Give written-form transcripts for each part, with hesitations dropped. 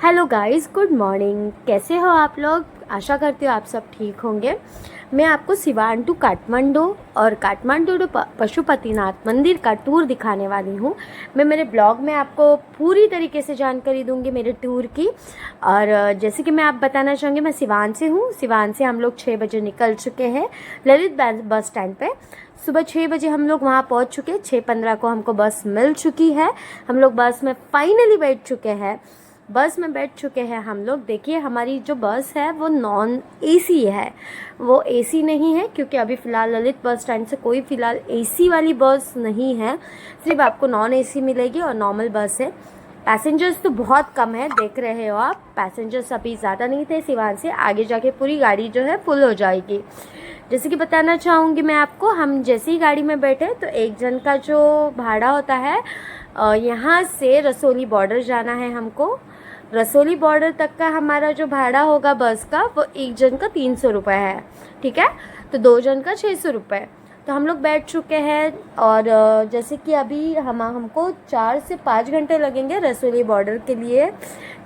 Hello guys, good morning. कैसे हो आप लोग? आशा करती हूँ आप सब ठीक होंगे। मैं आपको सिवान टू काठमांडू और काठमांडू टू पशुपतिनाथ मंदिर का टूर दिखाने वाली हूँ। मैं मेरे ब्लॉग में आपको पूरी तरीके से जानकारी दूंगी मेरे टूर की। और जैसे कि मैं आप बताना चाहूँगी, मैं सिवान से हूँ। सिवान से हम लोग 6 बजे निकल चुके हैं ललित बस स्टैंड पे। सुबह 6 बजे हम लोग वहाँ पहुँच चुके। 6:15 को हमको बस मिल चुकी है। हम लोग बस में फाइनली बैठ चुके हैं। बस में बैठ चुके हैं हम लोग। देखिए, हमारी जो बस है वो नॉन एसी है, वो एसी नहीं है, क्योंकि अभी फ़िलहाल ललित बस स्टैंड से कोई फ़िलहाल एसी वाली बस नहीं है। सिर्फ आपको नॉन एसी मिलेगी और नॉर्मल बस है। पैसेंजर्स तो बहुत कम है, देख रहे हो आप। पैसेंजर्स अभी ज़्यादा नहीं थे। सिवान से आगे जाके पूरी गाड़ी जो है फुल हो जाएगी। जैसे कि बताना चाहूँगी मैं आपको, हम जैसे ही गाड़ी में बैठे तो एक जन का जो भाड़ा होता है, यहाँ से रसोली बॉर्डर जाना है हमको। रसोली बॉर्डर तक का हमारा जो भाड़ा होगा बस का, वो एक जन का 300 रुपये है। ठीक है, तो 2 जन का 600 रुपये। तो हम लोग बैठ चुके हैं। और जैसे कि अभी हमको 4 से 5 घंटे लगेंगे रसोली बॉर्डर के लिए।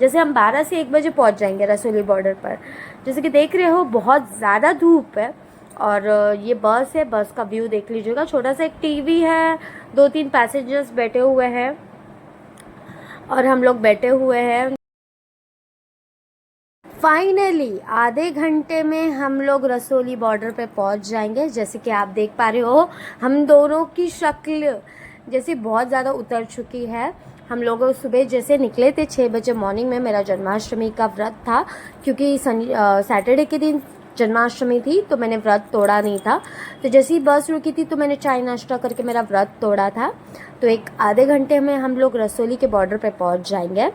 जैसे हम 12 से 1 बजे पहुंच जाएंगे रसोली बॉर्डर पर। जैसे कि देख रहे हो, बहुत ज़्यादा धूप है। और ये बस है, बस का व्यू देख लीजिएगा। छोटा सा एक टीवी है, 2-3 पैसेंजर्स बैठे हुए हैं और हम लोग बैठे हुए हैं। फाइनली आधे घंटे में हम लोग रसोली बॉर्डर पे पहुंच जाएंगे। जैसे कि आप देख पा रहे हो, हम दोनों की शक्ल जैसे बहुत ज़्यादा उतर चुकी है। हम लोग सुबह जैसे निकले थे 6 बजे मॉर्निंग में। मेरा जन्माष्टमी का व्रत था, क्योंकि सैटरडे के दिन जन्माष्टमी थी, तो मैंने व्रत तोड़ा नहीं था। तो जैसे ही बस रुकी थी तो मैंने चाय नाश्ता करके मेरा व्रत तोड़ा था। तो एक आधे घंटे में हम लोग रसोली के बॉर्डर पे पहुंच जाएंगे।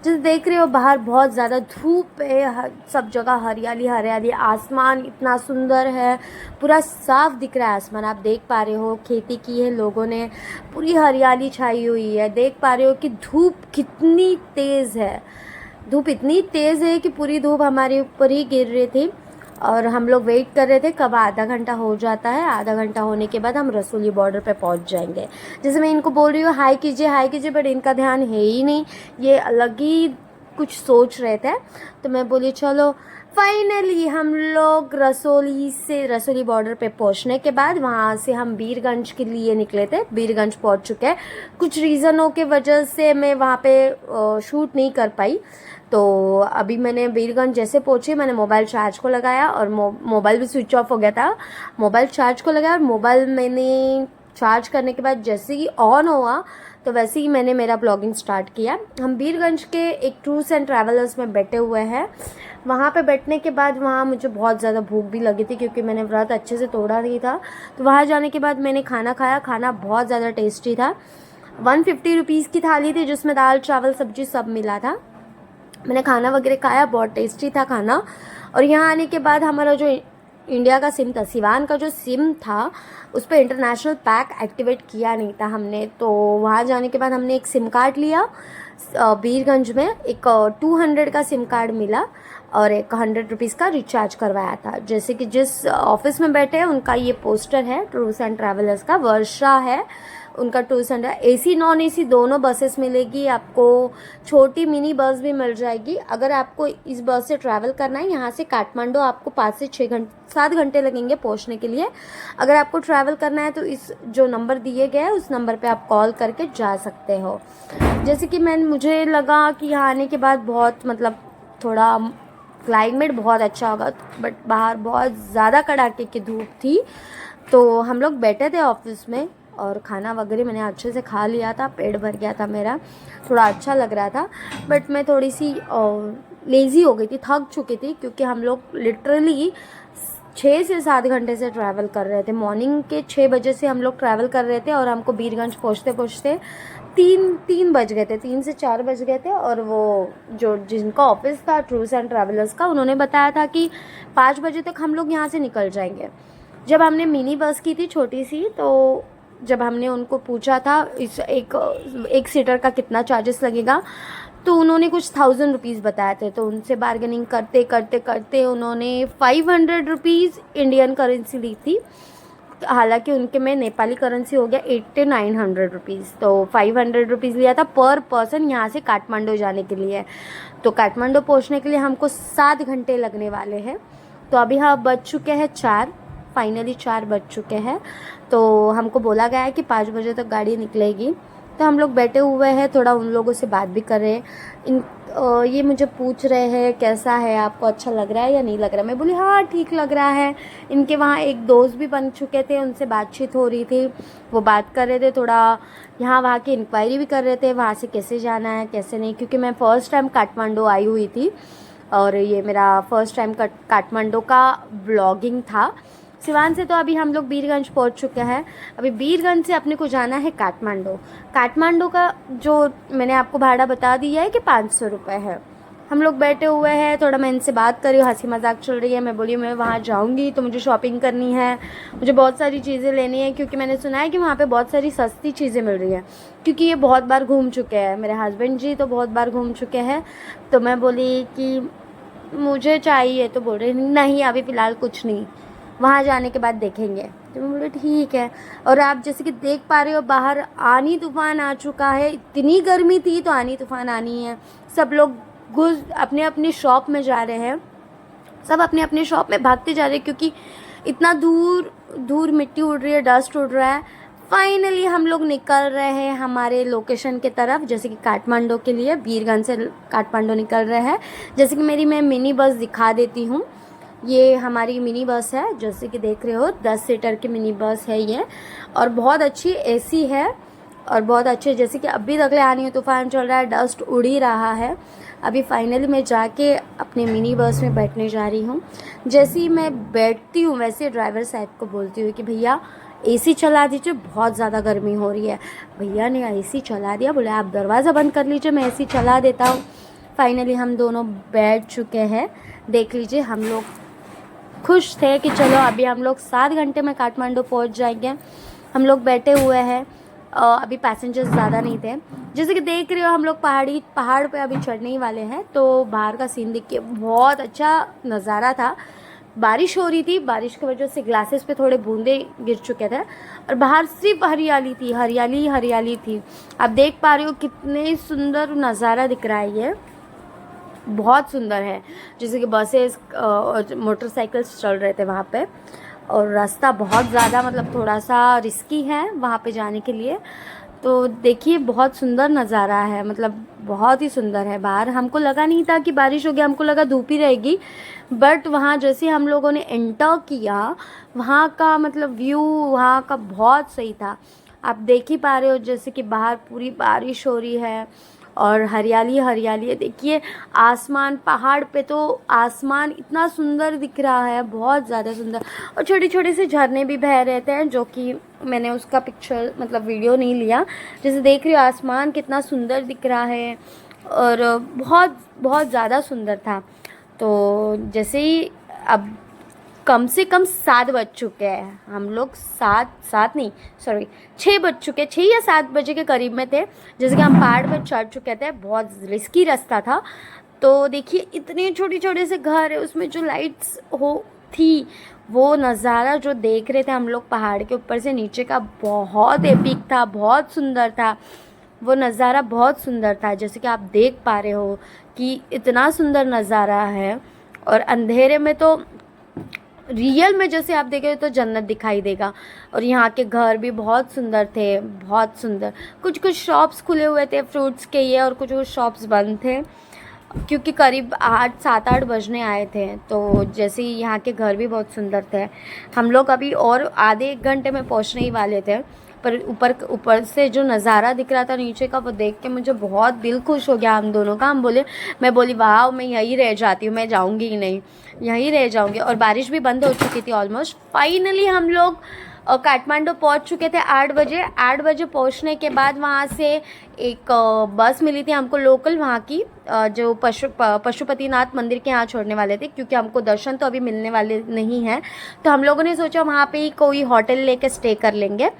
जैसे देख रहे हो, बाहर बहुत ज़्यादा धूप है, सब जगह हरियाली हरियाली, आसमान इतना सुंदर है, पूरा साफ दिख रहा है आसमान। आप देख पा रहे हो, खेती की है लोगों ने, पूरी हरियाली छाई हुई है। देख पा रहे हो कि धूप कितनी तेज़ है। धूप इतनी तेज़ है कि पूरी धूप हमारे ऊपर ही गिर रही थी। और हम लोग वेट कर रहे थे कब आधा घंटा हो जाता है। आधा घंटा होने के बाद हम रसोली बॉर्डर पे पहुंच जाएंगे। जैसे मैं इनको बोल रही हूँ हाई कीजिए, बट इनका ध्यान है ही नहीं, ये अलग ही कुछ सोच रहे थे। तो मैं बोली चलो। फाइनली हम लोग रसोली बॉर्डर पे पहुंचने के बाद वहाँ से हम बीरगंज के लिए निकले थे। बीरगंज पहुंच चुके हैं। कुछ रीज़नों के वजह से मैं वहाँ पे शूट नहीं कर पाई। तो अभी मैंने बीरगंज जैसे पहुंची, मैंने मोबाइल चार्ज को लगाया और मोबाइल भी स्विच ऑफ हो गया था। मोबाइल चार्ज को लगाया और मोबाइल मैंने चार्ज करने के बाद जैसे ही ऑन हुआ तो वैसे ही मैंने मेरा ब्लॉगिंग स्टार्ट किया। हम बीरगंज के एक टूर्स एंड ट्रैवलर्स में बैठे हुए हैं। वहाँ पे बैठने के बाद वहाँ मुझे बहुत ज़्यादा भूख भी लगी थी, क्योंकि मैंने व्रत अच्छे से तोड़ा नहीं था। तो वहाँ जाने के बाद मैंने खाना खाया। खाना बहुत ज़्यादा टेस्टी था। 150 रुपीज़ की थाली थी, जिसमें दाल चावल सब्जी सब मिला था। मैंने खाना वगैरह खाया, बहुत टेस्टी था खाना। और यहाँ आने के बाद हमारा जो इंडिया का सिम था, सिवान का जो सिम था, उस पर इंटरनेशनल पैक एक्टिवेट किया नहीं था हमने। तो वहाँ जाने के बाद हमने एक सिम कार्ड लिया। बीरगंज में एक 200 का सिम कार्ड मिला और एक 100 रुपीज़ का रिचार्ज करवाया था। जैसे कि जिस ऑफिस में बैठे हैं उनका ये पोस्टर है, टूर्स एंड ट्रैवलर्स का, वर्षा है उनका tours and. AC non AC दोनों बसेस मिलेगी आपको। छोटी मिनी बस भी मिल जाएगी। अगर आपको इस बस से ट्रैवल करना है, यहाँ से काठमांडू आपको 5 से 7 घंटे लगेंगे पहुँचने के लिए। अगर आपको ट्रैवल करना है तो इस जो नंबर दिए गए हैं उस नंबर पे आप कॉल करके जा सकते हो। जैसे कि मुझे लगा कि यहाँ आने के बाद बहुत थोड़ा क्लाइमेट बहुत अच्छा होगा, बट बाहर बहुत ज़्यादा कड़ाके की धूप थी। तो हम लोग बैठे थे ऑफिस में और खाना वगैरह मैंने अच्छे से खा लिया था, पेट भर गया था मेरा, थोड़ा अच्छा लग रहा था। बट मैं थोड़ी सी लेज़ी हो गई थी, थक चुकी थी, क्योंकि हम लोग लिटरली 6 से 7 घंटे से ट्रैवल कर रहे थे। मॉर्निंग के 6 बजे से हम लोग ट्रैवल कर रहे थे और हमको बीरगंज पहुँचते पहुँचते 3 बज गए थे, 3 से 4 बज गए थे। और वो जिनका ऑफिस था टूर्स एंड ट्रैवलर्स का, उन्होंने बताया था कि 5 बजे तक हम लोग यहाँ से निकल जाएंगे। जब हमने मिनी बस की थी छोटी सी, तो जब हमने उनको पूछा था इस एक सीटर का कितना चार्जेस लगेगा, तो उन्होंने कुछ 1000 रुपीज़ बताए थे। तो उनसे बार्गेनिंग करते करते करते उन्होंने 500 रुपीज़ इंडियन करेंसी ली थी। हालांकि उनके में नेपाली करेंसी हो गया 8900 रुपीज़, तो 500 रुपीज़ लिया था पर पर्सन यहाँ से काठमांडू जाने के लिए। तो काठमांडू पहुँचने के लिए हमको 7 घंटे लगने वाले हैं। तो अभी हाँ बज चुके हैं 4, फाइनली 4 बज चुके हैं। तो हमको बोला गया है कि 5 बजे तक गाड़ी निकलेगी। तो हम लोग बैठे हुए हैं, थोड़ा उन लोगों से बात भी कर रहे हैं। ये मुझे पूछ रहे हैं कैसा है, आपको अच्छा लग रहा है या नहीं लग रहा है। मैं बोली हाँ ठीक लग रहा है। इनके वहाँ एक दोस्त भी बन चुके थे, उनसे बातचीत हो रही थी, वो बात कर रहे थे, थोड़ा यहाँ वहाँ की इंक्वायरी भी कर रहे थे वहाँ से कैसे जाना है कैसे नहीं, क्योंकि मैं फ़र्स्ट टाइम काठमांडू आई हुई थी और ये मेरा फ़र्स्ट टाइम काठमांडू का व्लॉगिंग था। सिवान से तो अभी हम लोग बीरगंज पहुंच चुके हैं। अभी बीरगंज से अपने को जाना है काठमांडू। काठमांडू का जो मैंने आपको भाड़ा बता दिया है कि 500 रुपये है। हम लोग बैठे हुए हैं, थोड़ा मैं इनसे बात कर रही हूँ, हंसी मजाक चल रही है। मैं बोली मैं वहाँ जाऊँगी तो मुझे शॉपिंग करनी है, मुझे बहुत सारी चीज़ें लेनी है, क्योंकि मैंने सुना है कि वहाँ पे बहुत सारी सस्ती चीज़ें मिल रही हैं, क्योंकि ये बहुत बार घूम चुके हैं, मेरे हस्बैंड जी तो बहुत बार घूम चुके हैं। तो मैं बोली कि मुझे चाहिए, तो बोल रहे नहीं अभी फ़िलहाल कुछ नहीं, वहाँ जाने के बाद देखेंगे। तो मैं बोले ठीक है। और आप जैसे कि देख पा रहे हो बाहर आनी तूफ़ान आ चुका है, इतनी गर्मी थी तो आनी तूफ़ान आनी है। सब लोग अपने अपने शॉप में जा रहे हैं, सब अपने अपने शॉप में भागते जा रहे हैं, क्योंकि इतना दूर मिट्टी उड़ रही है, डस्ट उड़ रहा है। फाइनली हम लोग निकल रहे हैं हमारे लोकेशन के तरफ, जैसे कि काठमांडू के लिए बीरगंज से काठमांडू निकल रहे हैं। जैसे कि मैं मिनी बस दिखा देती हूँ। ये हमारी मिनी बस है, जैसे कि देख रहे हो 10 सीटर की मिनी बस है ये, और बहुत अच्छी एसी है और बहुत अच्छे, जैसे कि अभी तक आनी तूफ़ान चल रहा है, डस्ट उड़ ही रहा है। अभी फाइनली मैं जाके अपने मिनी बस में बैठने जा रही हूँ। जैसे ही मैं बैठती हूँ वैसे ड्राइवर साहब को बोलती हूँ कि भैया एसी चला दीजिए, बहुत ज़्यादा गर्मी हो रही है। भैया ने एसी चला दिया, बोले आप दरवाज़ा बंद कर लीजिए, मैं एसी चला देता हूँ। फाइनली हम दोनों बैठ चुके हैं। देख लीजिए हम लोग खुश थे कि चलो अभी हम लोग 7 घंटे में काठमांडू पहुंच जाएंगे। हम लोग बैठे हुए हैं, अभी पैसेंजर्स ज़्यादा नहीं थे। जैसे कि देख रहे हो हम लोग पहाड़ पे अभी चढ़ने ही वाले हैं। तो बाहर का सीन देख के बहुत अच्छा नज़ारा था। बारिश हो रही थी, बारिश की वजह से ग्लासेस पे थोड़े बूंदे गिर चुके थे और बाहर सिर्फ हरियाली थी, हरियाली हरियाली थी। आप देख पा रहे हो कितने सुंदर नज़ारा दिख रहा है, ये बहुत सुंदर है। जैसे कि बसेस और मोटरसाइकिल्स चल रहे थे वहाँ पे, और रास्ता बहुत ज़्यादा मतलब थोड़ा सा रिस्की है वहाँ पे जाने के लिए। तो देखिए बहुत सुंदर नज़ारा है, मतलब बहुत ही सुंदर है। बाहर हमको लगा नहीं था कि बारिश होगी, हमको लगा धूप ही रहेगी, बट वहाँ जैसे हम लोगों ने एंटर किया वहाँ का मतलब व्यू वहाँ का बहुत सही था। आप देख ही पा रहे हो जैसे कि बाहर पूरी बारिश हो रही है और हरियाली हरियाली है। देखिए आसमान, पहाड़ पे तो आसमान इतना सुंदर दिख रहा है, बहुत ज़्यादा सुंदर। और छोटे छोटे से झरने भी बह रहते हैं, जो कि मैंने उसका पिक्चर मतलब वीडियो नहीं लिया। जैसे देख रही हो आसमान कितना सुंदर दिख रहा है और बहुत बहुत ज़्यादा सुंदर था। तो जैसे ही अब कम से कम 7 बज चुके हैं, हम लोग 6 बज चुके, 6 या 7 बजे के करीब में थे। जैसे कि हम पहाड़ पर चढ़ चुके थे, बहुत रिस्की रास्ता था। तो देखिए इतने छोटे छोटे से घर है, उसमें जो लाइट्स थी वो नज़ारा जो देख रहे थे हम लोग पहाड़ के ऊपर से नीचे का, बहुत एपिक था, बहुत सुंदर था। वो नज़ारा बहुत सुंदर था, जैसे कि आप देख पा रहे हो कि इतना सुंदर नज़ारा है। और अंधेरे में तो रियल में जैसे आप देखें तो जन्नत दिखाई देगा। और यहाँ के घर भी बहुत सुंदर थे, बहुत सुंदर। कुछ कुछ शॉप्स खुले हुए थे फ्रूट्स के ये, और कुछ कुछ शॉप्स बंद थे, क्योंकि करीब 7-8 बजने आए थे। तो जैसे ही यहाँ के घर भी बहुत सुंदर थे। हम लोग अभी और आधे 1 घंटे में पहुँचने ही वाले थे, पर ऊपर से जो नज़ारा दिख रहा था नीचे का, वो देख के मुझे बहुत दिल खुश हो गया हम दोनों का। मैं बोली वाह, मैं यहीं रह जाती हूँ, मैं जाऊँगी ही नहीं, यहीं रह जाऊँगी। और बारिश भी बंद हो चुकी थी ऑलमोस्ट। फाइनली हम लोग काठमांडू पहुंच चुके थे 8 बजे। 8 बजे पहुंचने के बाद वहां से एक बस मिली थी हमको लोकल, वहां की जो पशुपतिनाथ मंदिर के यहाँ छोड़ने वाले थे, क्योंकि हमको दर्शन तो अभी मिलने वाले नहीं हैं। तो हम लोगों ने सोचा वहाँ पे ही कोई होटल लेके स्टे कर लेंगे।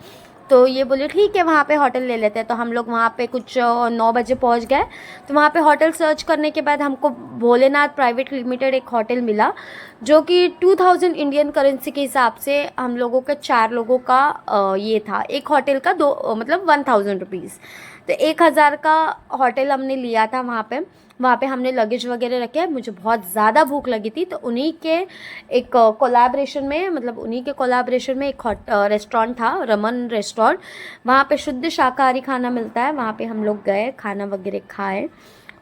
तो ये बोले ठीक है वहाँ पे होटल ले लेते हैं। तो हम लोग वहाँ पे कुछ 9 बजे पहुँच गए। तो वहाँ पे होटल सर्च करने के बाद हमको भोलेनाथ प्राइवेट लिमिटेड एक होटल मिला, जो कि 2000 इंडियन करेंसी के हिसाब से हम लोगों के 4 लोगों का ये था। एक होटल का मतलब 1000 रुपीज़। तो 1000 का होटल हमने लिया था। वहाँ पे हमने लगेज वगैरह रखे। मुझे बहुत ज़्यादा भूख लगी थी, तो उन्हीं के एक कोलैबोरेशन में, मतलब उन्हीं के कोलैबोरेशन में एक रेस्टोरेंट था, रमन रेस्टोरेंट। वहाँ पे शुद्ध शाकाहारी खाना मिलता है। वहाँ पे हम लोग गए, खाना वगैरह खाए।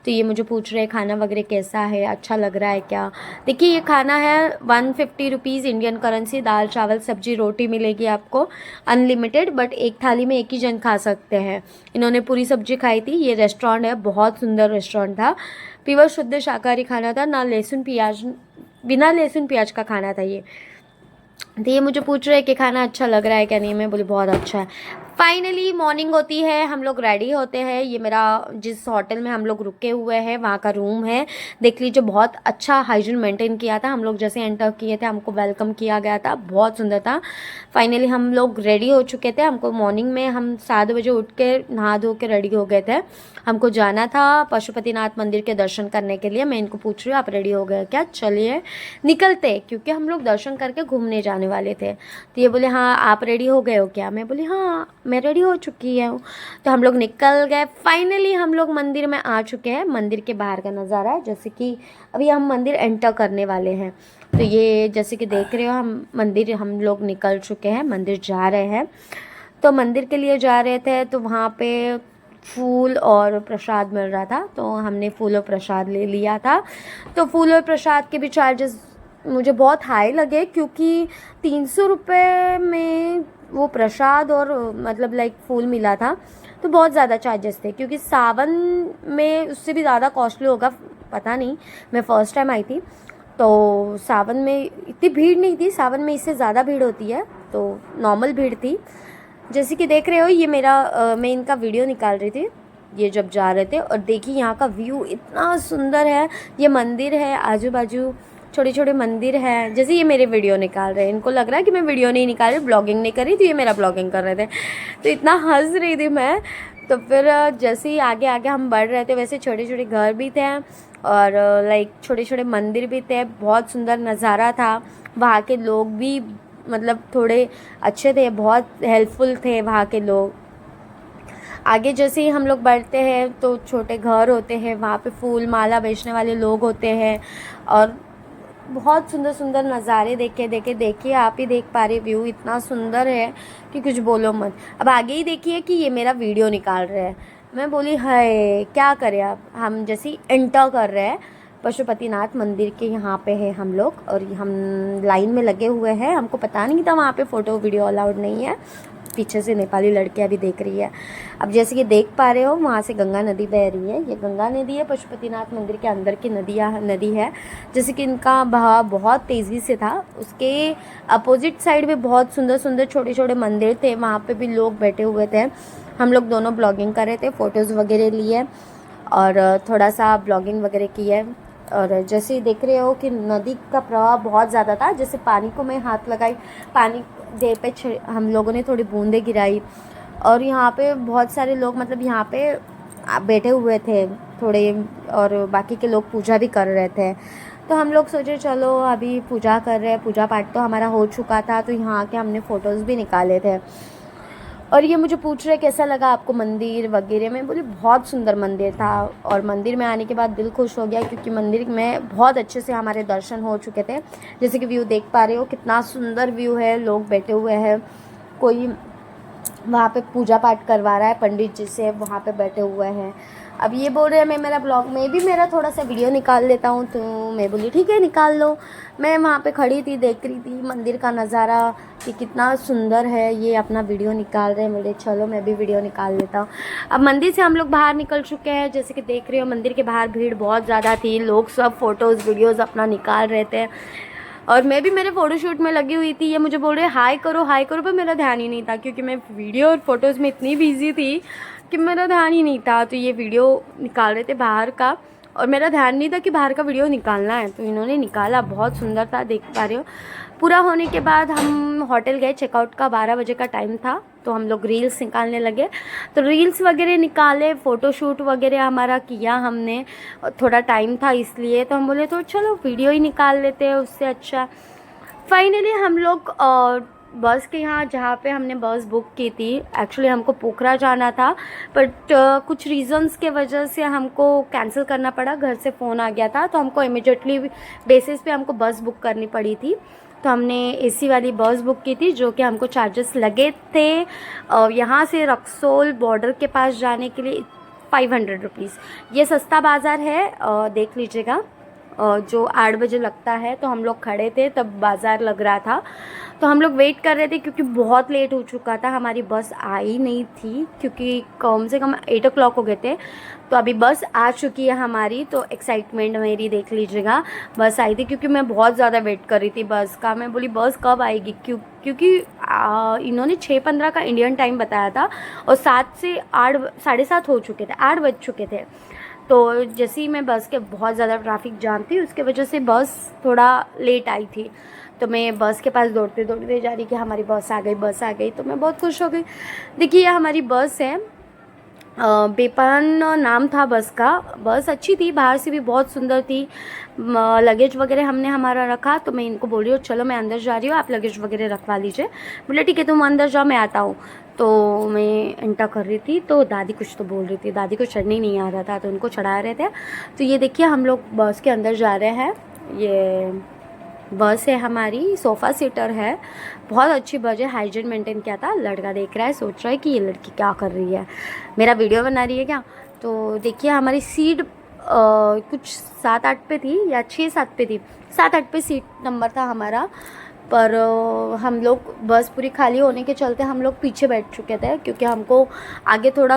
तो ये मुझे पूछ रहे हैं खाना वगैरह कैसा है, अच्छा लग रहा है क्या। देखिए ये खाना है 150 रुपीज़ इंडियन करेंसी। दाल चावल सब्जी रोटी मिलेगी आपको अनलिमिटेड, बट एक थाली में एक ही जन खा सकते हैं। इन्होंने पूरी सब्जी खाई थी। ये रेस्टोरेंट है, बहुत सुंदर रेस्टोरेंट था। प्योर शुद्ध शाकाहारी खाना था, ना लहसुन प्याज, बिना लहसुन प्याज का खाना था ये। तो ये मुझे पूछ रहे हैं कि खाना अच्छा लग रहा है क्या नहीं। मैं बोली बहुत अच्छा है। फाइनली मॉर्निंग होती है, हम लोग रेडी होते हैं। ये मेरा जिस होटल में हम लोग रुके हुए हैं वहाँ का रूम है। देख लीजिए, बहुत अच्छा हाइजीन मेंटेन किया था। हम लोग जैसे एंटर किए थे हमको वेलकम किया गया था, बहुत सुंदर था। फाइनली हम लोग रेडी हो चुके थे। हमको मॉर्निंग में हम 7 बजे उठ के नहा धो के रेडी हो गए थे। हमको जाना था पशुपतिनाथ मंदिर के दर्शन करने के लिए। मैं इनको पूछ रही हूँ आप रेडी हो गए क्या, चलिए निकलते, क्योंकि हम लोग दर्शन करके घूमने जाने वाले थे। तो ये बोले हाँ आप रेडी हो गए हो क्या। मैं बोली हाँ मैं रेडी हो चुकी हूँ। तो हम लोग निकल गए। फाइनली हम लोग मंदिर में आ चुके हैं। मंदिर के बाहर का नज़ारा है, जैसे कि अभी हम मंदिर एंटर करने वाले हैं। तो ये जैसे कि देख रहे हो हम लोग निकल चुके हैं, मंदिर जा रहे हैं। तो मंदिर के लिए जा रहे थे, तो वहाँ पे फूल और प्रसाद मिल रहा था, तो हमने फूल और प्रसाद ले लिया था। तो फूल और प्रसाद के भी चार्जेस मुझे बहुत हाई लगे, क्योंकि 300 रुपये में वो प्रसाद और मतलब लाइक फूल मिला था। तो बहुत ज़्यादा चार्जेस थे, क्योंकि सावन में उससे भी ज़्यादा कॉस्टली होगा, पता नहीं, मैं फ़र्स्ट टाइम आई थी। तो सावन में इतनी भीड़ नहीं थी, सावन में इससे ज़्यादा भीड़ होती है, तो नॉर्मल भीड़ थी। जैसे कि देख रहे हो ये मेरा मैं इनका वीडियो निकाल रही थी ये जब जा रहे थे। और देखिए यहाँ का व्यू इतना सुंदर है। ये मंदिर है, आजू बाजू छोटे छोटे मंदिर हैं। जैसे ये मेरे वीडियो निकाल रहे हैं, इनको लग रहा है कि मैं वीडियो नहीं निकाल रही, ब्लॉगिंग नहीं कर रही, तो ये मेरा ब्लॉगिंग कर रहे थे। तो इतना हंस रही थी मैं। तो फिर जैसे ही आगे आगे हम बढ़ रहे थे, वैसे छोटे छोटे घर भी थे और लाइक छोटे छोटे मंदिर भी थे। बहुत सुंदर नज़ारा था। वहाँ के लोग भी मतलब थोड़े अच्छे थे, बहुत हेल्पफुल थे वहाँ के लोग। आगे जैसे ही हम लोग बढ़ते हैं तो छोटे घर होते हैं, वहाँ पे फूल माला बेचने वाले लोग होते हैं। और बहुत सुंदर सुंदर नज़ारे देखिए आप ही देख पा रहे, व्यू इतना सुंदर है कि कुछ बोलो मत। अब आगे ही देखिए कि ये मेरा वीडियो निकाल रहे हैं। मैं बोली हाय क्या करें। अब हम जैसे एंटर कर रहे हैं पशुपतिनाथ मंदिर के, यहाँ पे है हम लोग और हम लाइन में लगे हुए हैं। हमको पता नहीं था वहाँ पे फ़ोटो वीडियो अलाउड नहीं है। पीछे से नेपाली लड़कियाँ भी देख रही है। अब जैसे कि देख पा रहे हो वहाँ से गंगा नदी बह रही है। ये गंगा नदी है, पशुपतिनाथ मंदिर के अंदर की नदी है। जैसे कि इनका बहाव बहुत तेज़ी से था। उसके अपोजिट साइड में बहुत सुंदर सुंदर छोटे छोटे मंदिर थे, वहाँ पे भी लोग बैठे हुए थे। हम लोग दोनों ब्लॉगिंग कर रहे थे, फ़ोटोज़ वगैरह लिए और थोड़ा सा ब्लॉगिंग वगैरह की है। और जैसे ही देख रहे हो कि नदी का प्रवाह बहुत ज़्यादा था। जैसे पानी को मैं हाथ लगाई, पानी देह पे हम लोगों ने थोड़ी बूंदें गिराई। और यहाँ पे बहुत सारे लोग मतलब यहाँ पे बैठे हुए थे थोड़े, और बाकी के लोग पूजा भी कर रहे थे। तो हम लोग सोचे चलो अभी पूजा कर रहे हैं, पूजा पाठ तो हमारा हो चुका था। तो यहाँ के हमने फ़ोटोज़ भी निकाले थे। और ये मुझे पूछ रहे कैसा लगा आपको मंदिर वगैरह। मैं बोली बहुत सुंदर मंदिर था। और मंदिर में आने के बाद दिल खुश हो गया, क्योंकि मंदिर में बहुत अच्छे से हमारे दर्शन हो चुके थे। जैसे कि व्यू देख पा रहे हो कितना सुंदर व्यू है। लोग बैठे हुए हैं, कोई वहाँ पे पूजा पाठ करवा रहा है पंडित जी से, वहाँ पे बैठे हुए हैं। अब ये बोल रहे हैं मैं मेरा ब्लॉग में भी मेरा थोड़ा सा वीडियो निकाल लेता हूँ। तो मैं बोली ठीक है निकाल लो। मैं वहाँ पे खड़ी थी, देख रही थी मंदिर का नज़ारा कि कितना सुंदर है। ये अपना वीडियो निकाल रहे हैं, बोले चलो मैं भी वीडियो निकाल लेता हूँ। अब मंदिर से हम लोग बाहर निकल चुके हैं। जैसे कि देख रहे हो मंदिर के बाहर भीड़ बहुत ज़्यादा थी। लोग सब फ़ोटोज़ वीडियोज़ अपना निकाल रहे थे और मैं भी मेरे फ़ोटोशूट में लगी हुई थी। ये मुझे बोल रहे हाई करो पर मेरा ध्यान ही नहीं था, क्योंकि मैं वीडियो और फ़ोटोज़ में इतनी बिजी थी कि मेरा ध्यान ही नहीं था। तो ये वीडियो निकाल रहे थे बाहर का और मेरा ध्यान नहीं था कि बाहर का वीडियो निकालना है। तो इन्होंने निकाला, बहुत सुंदर था, देख पा रहे हो। पूरा होने के बाद हम होटल गए। चेकआउट का 12 बजे का टाइम था। तो हम लोग रील्स निकालने लगे। तो रील्स वगैरह निकाले, फ़ोटोशूट वगैरह हमारा किया हमने, थोड़ा टाइम था इसलिए, तो हम बोले तो चलो वीडियो ही निकाल लेते हैं उससे अच्छा। फाइनली हम लोग बस के यहाँ जहाँ पे हमने बस बुक की थी, एक्चुअली हमको पोखरा जाना था, बट कुछ रीज़न्स के वजह से हमको कैंसिल करना पड़ा। घर से फ़ोन आ गया था, तो हमको इमिडिएटली बेसिस पे हमको बस बुक करनी पड़ी थी। तो हमने एसी वाली बस बुक की थी, जो कि हमको चार्जेस लगे थे यहाँ से रक्सोल बॉर्डर के पास जाने के लिए 500 रुपीज़। ये सस्ता बाज़ार है, देख लीजिएगा। जो 8 बजे लगता है, तो हम लोग खड़े थे तब बाज़ार लग रहा था। तो हम लोग वेट कर रहे थे क्योंकि बहुत लेट हो चुका था, हमारी बस आई नहीं थी क्योंकि कम से कम 8 o'clock हो गए थे। तो अभी बस आ चुकी है हमारी, तो एक्साइटमेंट मेरी देख लीजिएगा। बस आई थी क्योंकि मैं बहुत ज़्यादा वेट कर रही थी बस का। मैं बोली बस कब आएगी, क्योंकि इन्होंने 6:15 का इंडियन टाइम बताया था और 7 से 8 साढ़े 7 हो चुके थे, 8 बज चुके थे। तो जैसे ही मैं बस के बहुत ज़्यादा ट्रैफिक जाम थी, उसके वजह से बस थोड़ा लेट आई थी। तो मैं बस के पास दौड़ते दौड़ते जा रही कि हमारी बस आ गई, बस आ गई। तो मैं बहुत खुश हो गई। देखिए ये हमारी बस है, बेपान नाम था बस का। बस अच्छी थी, बाहर से भी बहुत सुंदर थी। लगेज वगैरह हमने हमारा रखा, तो मैं इनको बोल रही हूँ चलो मैं अंदर जा रही हूँ, आप लगेज वगैरह रखवा लीजिए। बोले ठीक है तुम अंदर जाओ, मैं आता हूँ। तो मैं एंटर कर रही थी, तो दादी कुछ तो बोल रही थी, दादी को चढ़ने नहीं आ रहा था, तो उनको चढ़ा रहे थे। तो ये देखिए हम लोग बस के अंदर जा रहे हैं। ये बस है हमारी, सोफ़ा सीटर है, बहुत अच्छी बस है, हाइजीन मेंटेन किया था। लड़का देख रहा है, सोच रहा है कि ये लड़की क्या कर रही है, मेरा वीडियो बना रही है क्या। तो देखिए हमारी सीट कुछ 7-8 पे थी या 6-7 पे थी, 7-8 पे सीट नंबर था हमारा। पर हम लोग बस पूरी खाली होने के चलते हम लोग पीछे बैठ चुके थे, क्योंकि हमको आगे थोड़ा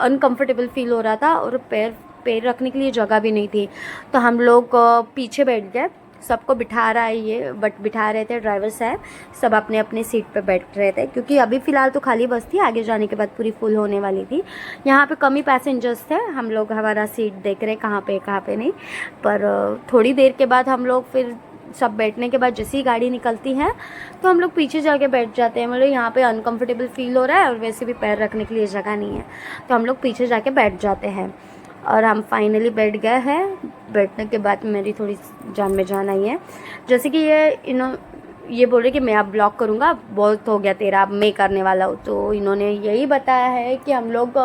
अनकंफर्टेबल फील हो रहा था और पैर रखने के लिए जगह भी नहीं थी। तो हम लोग पीछे बैठ गए। सबको बिठा रहा है ये, बट बिठा रहे थे ड्राइवर साहब, सब अपने अपने सीट पे बैठ रहे थे, क्योंकि अभी फ़िलहाल तो खाली बस थी, आगे जाने के बाद पूरी फुल होने वाली थी। यहाँ पे कम ही पैसेंजर्स थे। हम लोग हमारा सीट देख रहे कहाँ पे नहीं। पर थोड़ी देर के बाद हम लोग फिर सब बैठने के बाद जैसे ही गाड़ी निकलती है, तो हम लोग पीछे जाके बैठ जाते हैं। मतलब यहाँ पे अनकंफर्टेबल फील हो रहा है और वैसे भी पैर रखने के लिए जगह नहीं है, तो हम लोग पीछे जाके बैठ जाते हैं। और हम फाइनली बैठ गए हैं। बैठने के बाद मेरी थोड़ी जान में जान आई है, जैसे कि ये बोल रहे कि मैं अब ब्लॉग करूँगा, बहुत हो गया तेरा, अब मैं करने वाला हूँ। तो इन्होंने यही बताया है कि हम लोग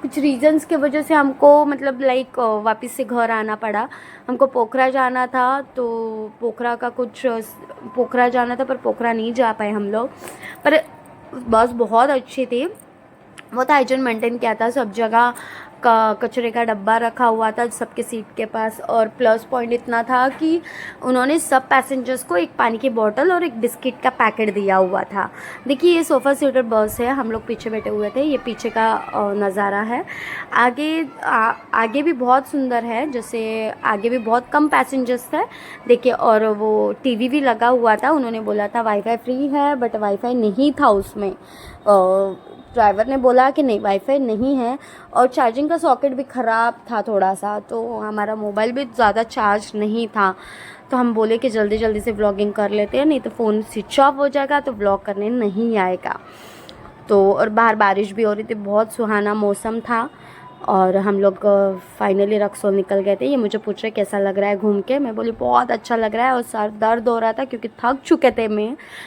कुछ रीजंस के वजह से हमको मतलब लाइक वापस से घर आना पड़ा। हमको पोखरा जाना था, तो पोखरा जाना था, पर पोखरा नहीं जा पाए हम लोग। पर बस बहुत अच्छी थी, बहुत हाइजीन मेंटेन किया था, सब जगह का कचरे का डब्बा रखा हुआ था सबके सीट के पास। और प्लस पॉइंट इतना था कि उन्होंने सब पैसेंजर्स को एक पानी की बोतल और एक बिस्किट का पैकेट दिया हुआ था। देखिए ये सोफ़ा सीटर बस है, हम लोग पीछे बैठे हुए थे। ये पीछे का नज़ारा है। आगे भी बहुत सुंदर है, जैसे आगे भी बहुत कम पैसेंजर्स थे देखिए। और वो टीवी भी लगा हुआ था, उन्होंने बोला था वाईफाई फ्री है, बट वाईफाई नहीं था उसमें। ड्राइवर ने बोला कि नहीं वाईफाई नहीं है, और चार्जिंग का सॉकेट भी ख़राब था थोड़ा सा, तो हमारा मोबाइल भी ज़्यादा चार्ज नहीं था। तो हम बोले कि जल्दी जल्दी से व्लॉगिंग कर लेते हैं, नहीं तो फ़ोन स्विच ऑफ हो जाएगा तो व्लॉग करने नहीं आएगा। तो और बाहर बारिश भी हो रही थी, बहुत सुहाना मौसम था। और हम लोग फाइनली रक्सौल निकल गए थे। ये मुझे पूछ रहे कैसा लग रहा है घूम के, मैं बोली बहुत अच्छा लग रहा है, और सर दर्द हो रहा था क्योंकि थक चुके थे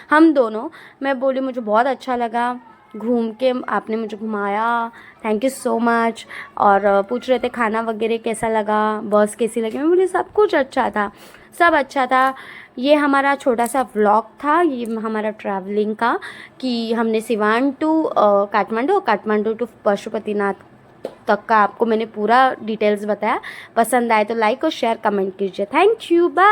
हम दोनों। मैं बोली मुझे बहुत अच्छा लगा घूम के, आपने मुझे घुमाया, थैंक यू सो मच। और पूछ रहे थे खाना वगैरह कैसा लगा, बस कैसी लगी। मैं बोली सब कुछ अच्छा था, सब अच्छा था। ये हमारा छोटा सा व्लॉग था, ये हमारा ट्रैवलिंग का, कि हमने सिवान टू काठमांडू टू पशुपतिनाथ तक का आपको मैंने पूरा डिटेल्स बताया। पसंद आए तो लाइक और शेयर कमेंट कीजिए। Thank you, bye.